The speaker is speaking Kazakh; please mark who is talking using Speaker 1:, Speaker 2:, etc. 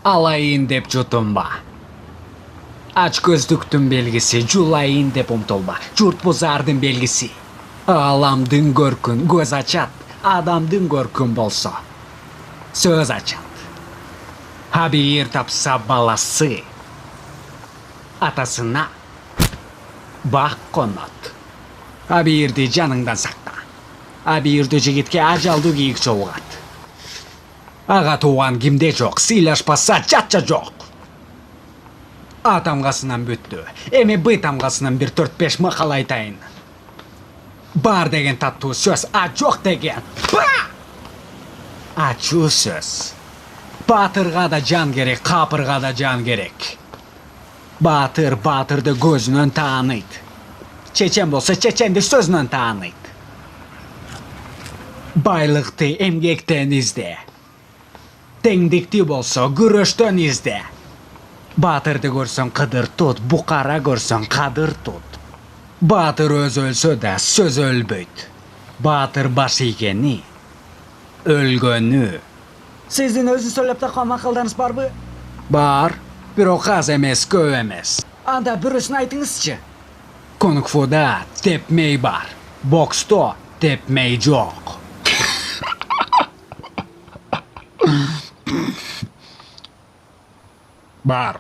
Speaker 1: Alayın dep jutunba. Aç gözlüktün belgisi, julayın dep umtulba. Jurt bozardın belgisi. Alamdın görkün göz açat, adamdın görkün bolsa söz açat. Habir tapsa balası atasına bak konot. Habirdi canından sakla. Habirdi jigitke ajaldı giyik çoğugat. Ağa tuğan kimde жоқ, сыйлашпаса жатча жоқ. А тамгасынан бүттү. Эми Б тамгасынан бир 4-5 макал айтайын. Бар деген таттуу сөз, а жоқ деген ба! Ачуу сөз. Батырга да жан керек, капырга да жан керек. Батыр батырды көзүнөн тааныйт. Чечен болсо чеченди сөзүнөн тааныйт. Байлыкты эмгектен изде. Теңдикти болсо күрөштөн изде. Батырды көрсөң кыдыр тут, букара көрсөң кадыр тут. Батыр өз өлсө да сөз өлбөйт. Батыр баш ийгени өлгөнү. Сиздин өзү сөйлөп такан макалдарыңыз барбы? Бар, бирок аз эмес, көп эмес. Анда бирөөсүн айтыңызчы. Кунг-фуда тепмей бар, боксто тепмей жок.
Speaker 2: Бар.